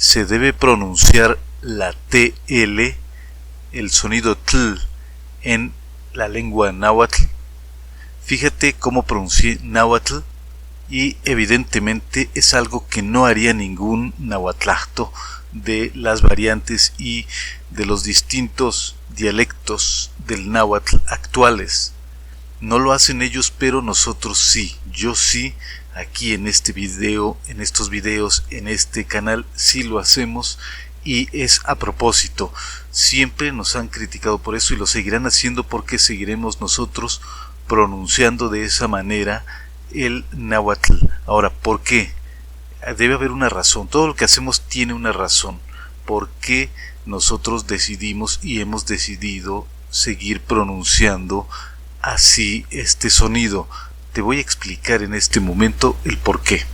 se debe pronunciar la TL, el sonido tl en la lengua náhuatl. Fíjate cómo pronuncié náhuatl y evidentemente es algo que no haría ningún nahuatlacto de las variantes y de los distintos dialectos del náhuatl actuales. No lo hacen ellos, pero nosotros sí. Yo sí, aquí en este video, en estos videos, en este canal, sí lo hacemos y es a propósito. Siempre nos han criticado por eso y lo seguirán haciendo porque seguiremos nosotros pronunciando de esa manera el náhuatl. Ahora, ¿por qué? Debe haber una razón. Todo lo que hacemos tiene una razón. ¿Por qué nosotros decidimos y hemos decidido seguir pronunciando así este sonido? Te voy a explicar en este momento el por qué.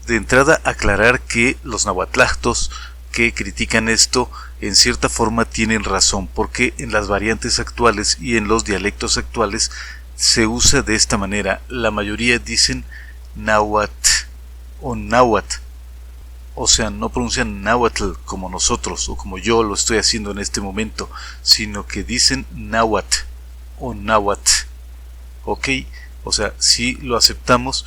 De entrada, aclarar que los nahuatlactos que critican esto en cierta forma tienen razón, porque en las variantes actuales y en los dialectos actuales se usa de esta manera. La mayoría dicen náhuatl o náhuatl, o sea, no pronuncian náhuatl como nosotros o como yo lo estoy haciendo en este momento, sino que dicen náhuatl o náhuatl. Ok, o sea, sí lo aceptamos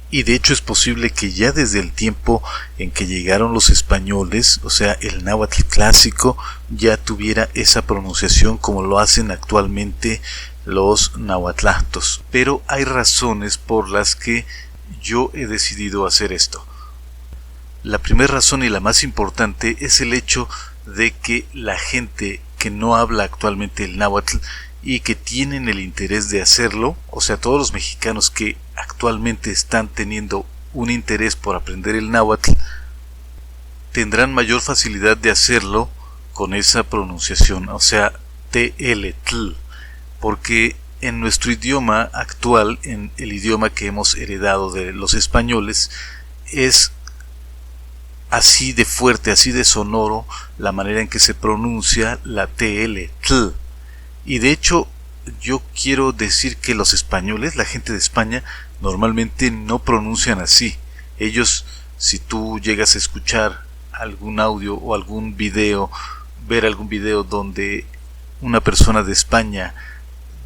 y de hecho es posible que ya desde el tiempo en que llegaron los españoles, o sea, el náhuatl clásico ya tuviera esa pronunciación como lo hacen actualmente los nahuatlactos. Pero hay razones por las que yo he decidido hacer esto. La primera razón y la más importante es el hecho de que la gente que no habla actualmente el náhuatl y que tienen el interés de hacerlo, o sea, todos los mexicanos que actualmente están teniendo un interés por aprender el náhuatl, tendrán mayor facilidad de hacerlo con esa pronunciación, o sea, TL, porque en nuestro idioma actual, en el idioma que hemos heredado de los españoles, es así de fuerte, así de sonoro la manera en que se pronuncia la TL, tl. Y de hecho yo quiero decir que los españoles, la gente de España, normalmente no pronuncian así. Ellos, si tú llegas a escuchar algún audio o algún video, ver algún video donde una persona de España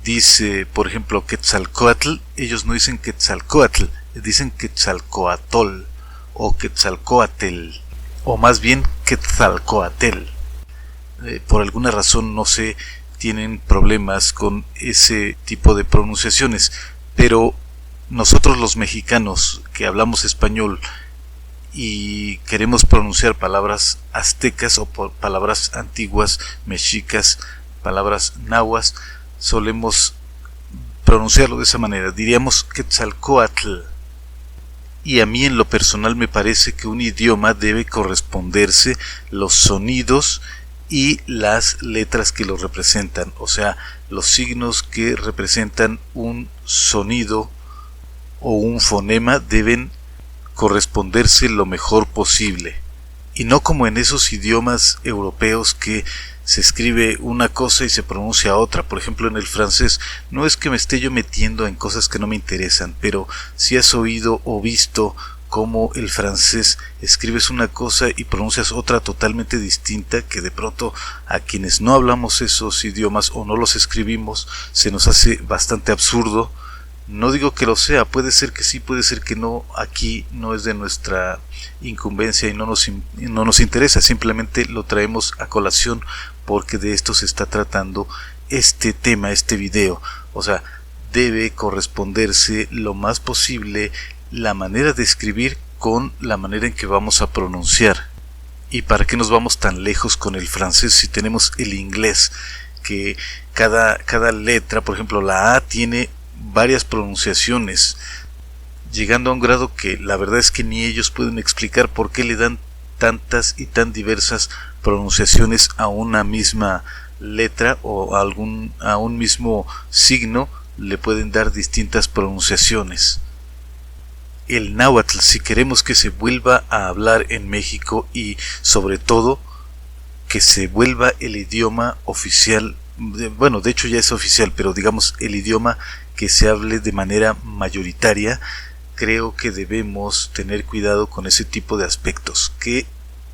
dice, por ejemplo, Quetzalcóatl, ellos no dicen Quetzalcóatl, dicen Quetzalcóatl o Quetzalcóatl, o más bien Quetzalcóatl. Por alguna razón, no sé, tienen problemas con ese tipo de pronunciaciones, pero nosotros los mexicanos que hablamos español y queremos pronunciar palabras aztecas o palabras antiguas, mexicas, palabras nahuas, solemos pronunciarlo de esa manera, diríamos Quetzalcóatl. Y a mí en lo personal me parece que un idioma debe corresponderse los sonidos y las letras que lo representan, o sea, los signos que representan un sonido o un fonema deben corresponderse lo mejor posible, y no como en esos idiomas europeos que se escribe una cosa y se pronuncia otra. Por ejemplo, en el francés, no es que me esté yo metiendo en cosas que no me interesan, pero si has oído o visto cómo el francés escribes una cosa y pronuncias otra totalmente distinta, que de pronto a quienes no hablamos esos idiomas o no los escribimos se nos hace bastante absurdo. No digo que lo sea, puede ser que sí, puede ser que no, aquí no es de nuestra incumbencia y no nos interesa, simplemente lo traemos a colación porque de esto se está tratando este tema, este video. O sea, debe corresponderse lo más posible la manera de escribir con la manera en que vamos a pronunciar. ¿Y para qué nos vamos tan lejos con el francés si tenemos el inglés? Que cada letra, por ejemplo la A tiene varias pronunciaciones, llegando a un grado que la verdad es que ni ellos pueden explicar por qué le dan tantas y tan diversas pronunciaciones a una misma letra o a un mismo signo, le pueden dar distintas pronunciaciones. El náhuatl, si queremos que se vuelva a hablar en México y sobre todo que se vuelva el idioma oficial, bueno, de hecho ya es oficial, pero digamos el idioma que se hable de manera mayoritaria, creo que debemos tener cuidado con ese tipo de aspectos, que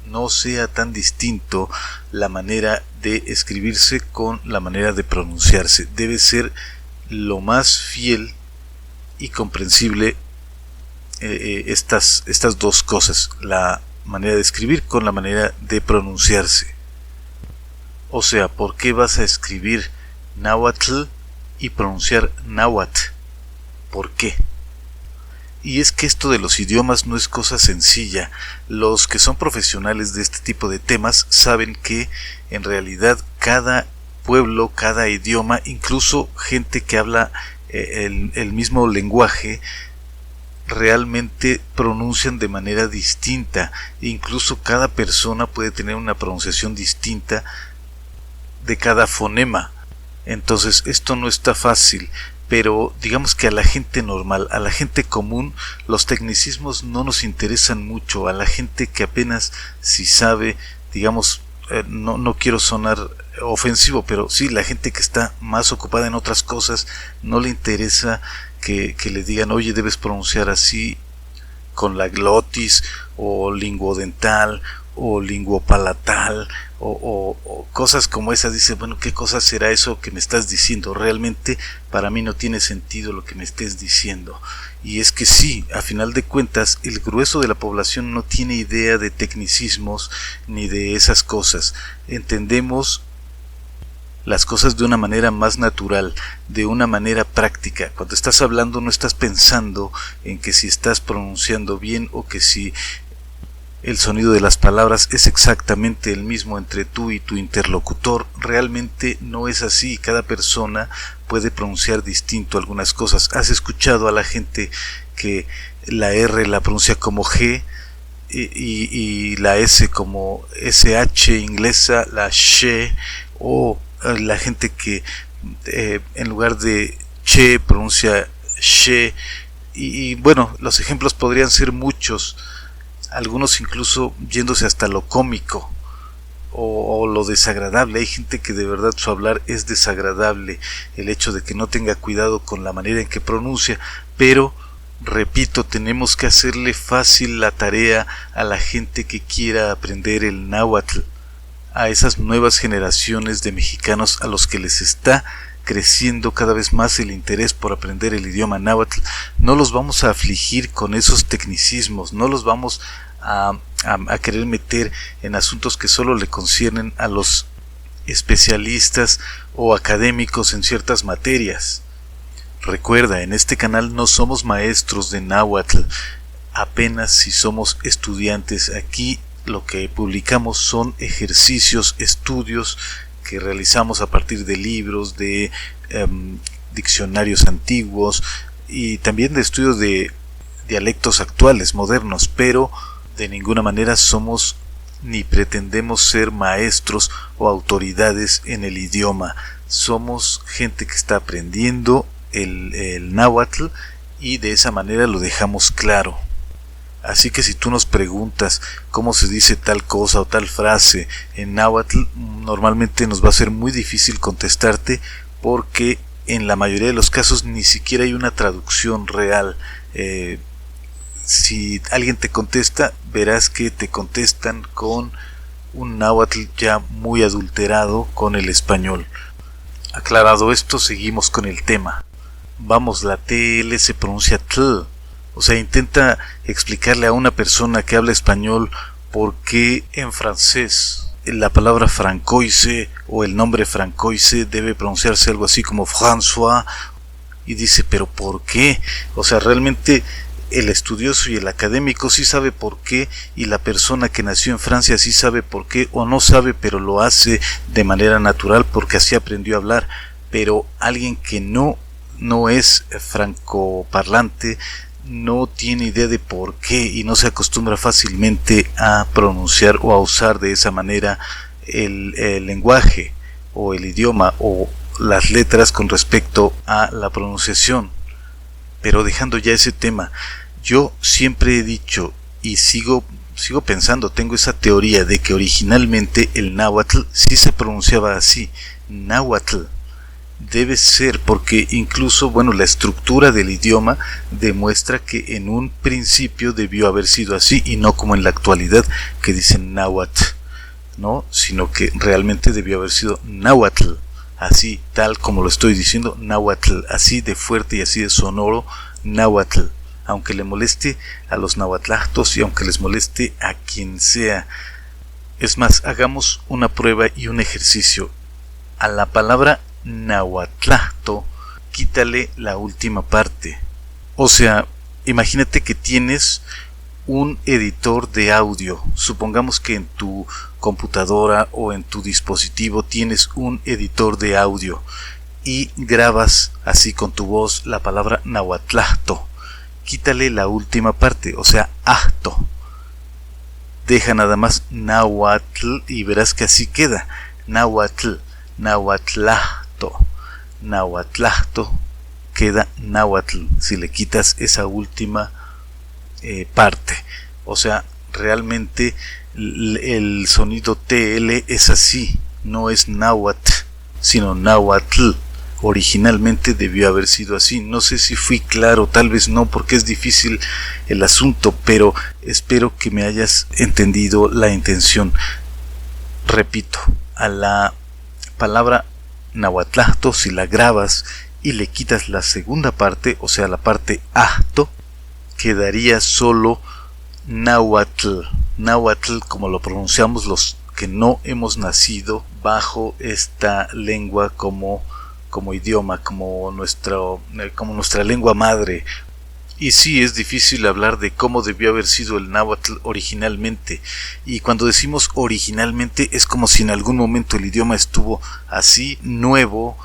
no sea tan distinto la manera de escribirse con la manera de pronunciarse. Debe ser lo más fiel y comprensible estas dos cosas, la manera de escribir con la manera de pronunciarse. O sea, ¿por qué vas a escribir náhuatl y pronunciar náhuatl? ¿Por qué? Y es que esto de los idiomas no es cosa sencilla. Los que son profesionales de este tipo de temas saben que en realidad cada pueblo, cada idioma, incluso gente que habla el mismo lenguaje, realmente pronuncian de manera distinta. Incluso cada persona puede tener una pronunciación distinta de cada fonema. Entonces esto no está fácil, pero digamos que a la gente normal, a la gente común, los tecnicismos no nos interesan mucho. A la gente que apenas si sabe, digamos, no quiero sonar ofensivo, pero sí, la gente que está más ocupada en otras cosas, no le interesa que le digan, oye, debes pronunciar así con la glotis, o linguodental, o linguopalatal, o cosas como esas. Dice, bueno, ¿qué cosa será eso que me estás diciendo? Realmente para mí no tiene sentido lo que me estés diciendo. Y es que sí, a final de cuentas, el grueso de la población no tiene idea de tecnicismos ni de esas cosas. Entendemos las cosas de una manera más natural, de una manera práctica. Cuando estás hablando no estás pensando en que si estás pronunciando bien o que si el sonido de las palabras es exactamente el mismo entre tú y tu interlocutor. Realmente no es así. Cada persona puede pronunciar distinto algunas cosas. ¿Has escuchado a la gente que la R la pronuncia como G y la S como SH inglesa, la sh, o la gente que en lugar de che pronuncia she? Y bueno, los ejemplos podrían ser muchos, algunos incluso yéndose hasta lo cómico o lo desagradable. Hay gente que de verdad su hablar es desagradable, el hecho de que no tenga cuidado con la manera en que pronuncia. Pero repito, tenemos que hacerle fácil la tarea a la gente que quiera aprender el náhuatl, a esas nuevas generaciones de mexicanos a los que les está creciendo cada vez más el interés por aprender el idioma náhuatl. No los vamos a afligir con esos tecnicismos, no los vamos a querer meter en asuntos que solo le conciernen a los especialistas o académicos en ciertas materias. Recuerda, en este canal no somos maestros de náhuatl, apenas si somos estudiantes. Aquí lo que publicamos son ejercicios, estudios que realizamos a partir de libros, de diccionarios antiguos y también de estudios de dialectos actuales, modernos, pero de ninguna manera somos ni pretendemos ser maestros o autoridades en el idioma. Somos gente que está aprendiendo el náhuatl y de esa manera lo dejamos claro. Así que si tú nos preguntas cómo se dice tal cosa o tal frase en náhuatl, normalmente nos va a ser muy difícil contestarte, porque en la mayoría de los casos ni siquiera hay una traducción real. Si alguien te contesta, verás que te contestan con un náhuatl ya muy adulterado con el español. Aclarado esto, seguimos con el tema. Vamos, la TL se pronuncia tl. O sea, intenta explicarle a una persona que habla español por qué en francés la palabra francoise o el nombre francoise debe pronunciarse algo así como François, y dice, pero ¿por qué? O sea, realmente el estudioso y el académico sí sabe por qué, y la persona que nació en Francia sí sabe por qué, o no sabe pero lo hace de manera natural porque así aprendió a hablar. Pero alguien que no es francoparlante no tiene idea de por qué y no se acostumbra fácilmente a pronunciar o a usar de esa manera el lenguaje o el idioma o las letras con respecto a la pronunciación. Pero dejando ya ese tema, yo siempre he dicho y sigo pensando, tengo esa teoría de que originalmente el náhuatl sí se pronunciaba así, náhuatl, debe ser, porque incluso, bueno, la estructura del idioma demuestra que en un principio debió haber sido así y no como en la actualidad que dicen náhuatl, ¿no? Sino que realmente debió haber sido náhuatl, así, tal como lo estoy diciendo, náhuatl, así de fuerte y así de sonoro, náhuatl, aunque le moleste a los nahuatlactos y aunque les moleste a quien sea. Es más, hagamos una prueba y un ejercicio. A la palabra nahuatlacto, quítale la última parte. O sea, imagínate que tienes un editor de audio. Supongamos que en tu computadora o en tu dispositivo tienes un editor de audio y grabas así con tu voz la palabra nahuatlacto. Quítale la última parte, o sea, acto. Deja nada más náhuatl y verás que así queda. Náhuatl, nahuatlacto, nahuatlacto, queda náhuatl si le quitas esa última parte. O sea, realmente el sonido TL es así, no es náhuatl, sino náhuatl. Originalmente debió haber sido así. No sé si fui claro, tal vez no, porque es difícil el asunto, pero espero que me hayas entendido la intención. Repito, a la palabra nahuatlacto, si la grabas y le quitas la segunda parte, o sea, la parte acto, quedaría solo náhuatl. Náhuatl, como lo pronunciamos los que no hemos nacido bajo esta lengua como idioma, como nuestra lengua madre. Y sí, es difícil hablar de cómo debió haber sido el náhuatl originalmente. Y cuando decimos originalmente es como si en algún momento el idioma estuvo así, nuevo,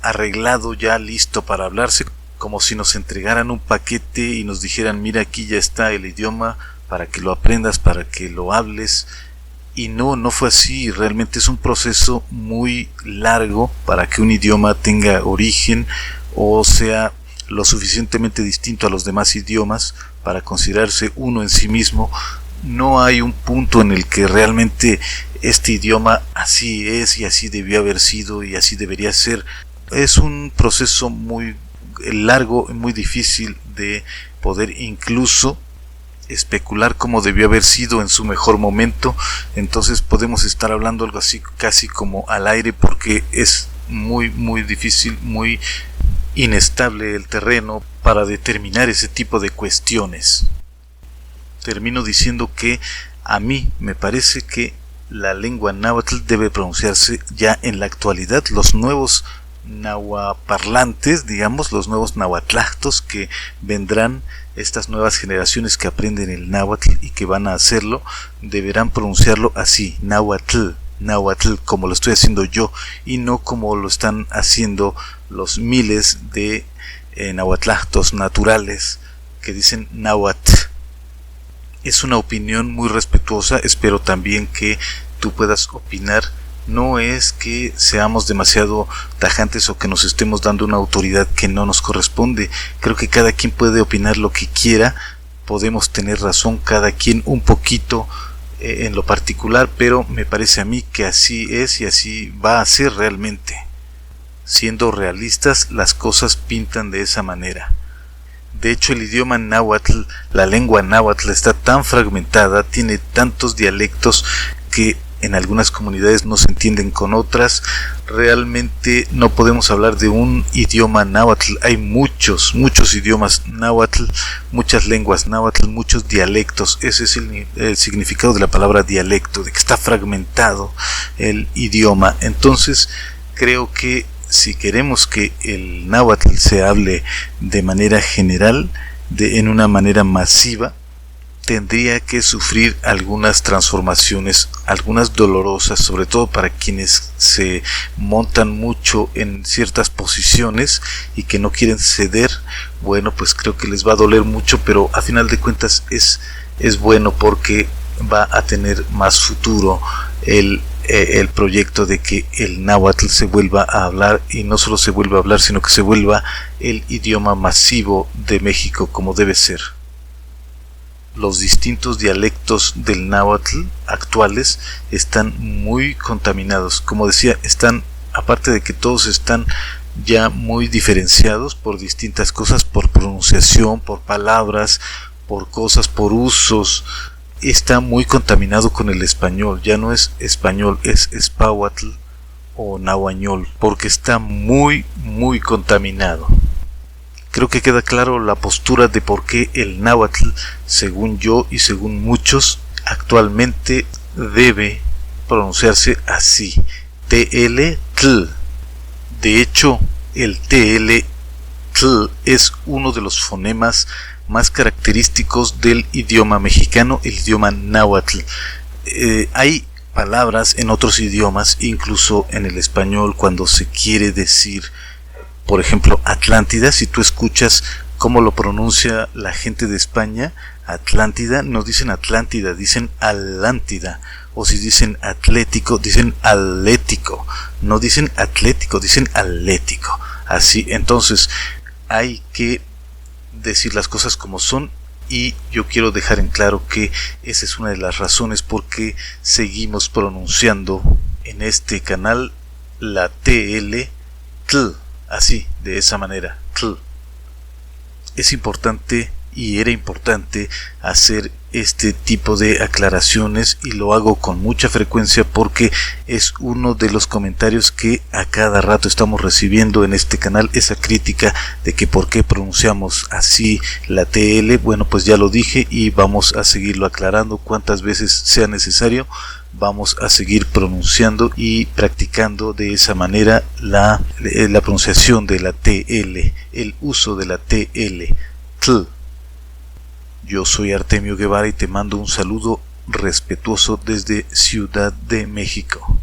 arreglado, ya listo para hablarse, como si nos entregaran un paquete y nos dijeran, mira, aquí ya está el idioma para que lo aprendas, para que lo hables. Y no fue así. Realmente es un proceso muy largo para que un idioma tenga origen o sea lo suficientemente distinto a los demás idiomas para considerarse uno en sí mismo. No hay un punto en el que realmente este idioma así es y así debió haber sido y así debería ser. Es un proceso muy largo y muy difícil de poder incluso especular cómo debió haber sido en su mejor momento. Entonces podemos estar hablando algo así casi como al aire, porque es muy difícil, muy inestable el terreno para determinar ese tipo de cuestiones. Termino diciendo que a mí me parece que la lengua náhuatl debe pronunciarse ya en la actualidad. Los nuevos nahuaparlantes, digamos, los nuevos nahuatlactos que vendrán, estas nuevas generaciones que aprenden el náhuatl y que van a hacerlo, deberán pronunciarlo así, náhuatl, náhuatl, como lo estoy haciendo yo, y no como lo están haciendo los miles de nahuatlactos naturales que dicen náhuatl. Es una opinión muy respetuosa, espero también que tú puedas opinar. No es que seamos demasiado tajantes o que nos estemos dando una autoridad que no nos corresponde. Creo que cada quien puede opinar lo que quiera, podemos tener razón cada quien un poquito en lo particular, pero me parece a mí que así es y así va a ser realmente. Siendo realistas, las cosas pintan de esa manera. De hecho, el idioma náhuatl, la lengua náhuatl, está tan fragmentada, tiene tantos dialectos que en algunas comunidades no se entienden con otras. Realmente no podemos hablar de un idioma náhuatl. Hay muchos idiomas náhuatl, muchas lenguas náhuatl, muchos dialectos. Ese es el significado de la palabra dialecto, de que está fragmentado el idioma. Entonces, creo que si queremos que el náhuatl se hable de manera general, en una manera masiva, tendría que sufrir algunas transformaciones, algunas dolorosas, sobre todo para quienes se montan mucho en ciertas posiciones y que no quieren ceder. Bueno, pues creo que les va a doler mucho, pero a final de cuentas es bueno, porque va a tener más futuro el proyecto de que el náhuatl se vuelva a hablar, y no solo se vuelva a hablar, sino que se vuelva el idioma masivo de México como debe ser. Los distintos dialectos del náhuatl actuales están muy contaminados. Como decía, aparte de que todos están ya muy diferenciados por distintas cosas, por pronunciación, por palabras, por cosas, por usos. Está muy contaminado con el español, ya no es español, es espáhuatl o nahuañol, porque está muy contaminado. Creo que queda claro la postura de por qué el náhuatl, según yo y según muchos, actualmente debe pronunciarse así, TL-tl. De hecho, el TL-tl es uno de los fonemas más característicos del idioma mexicano, el idioma náhuatl. Hay palabras en otros idiomas, incluso en el español, cuando se quiere decir, por ejemplo, Atlántida. Si tú escuchas cómo lo pronuncia la gente de España, Atlántida, no dicen Atlántida, dicen Alántida. O si dicen atlético, dicen atlético. No dicen atlético, dicen atlético. Así, entonces, hay que decir las cosas como son, y yo quiero dejar en claro que esa es una de las razones por qué seguimos pronunciando en este canal la TL, tl, así, de esa manera, tl. Es importante y era importante hacer este tipo de aclaraciones, y lo hago con mucha frecuencia porque es uno de los comentarios que a cada rato estamos recibiendo en este canal, esa crítica de que por qué pronunciamos así la TL. Bueno, pues ya lo dije y vamos a seguirlo aclarando cuantas veces sea necesario. Vamos a seguir pronunciando y practicando de esa manera la pronunciación de la TL, el uso de la TL, tl. Yo soy Artemio Guevara y te mando un saludo respetuoso desde Ciudad de México.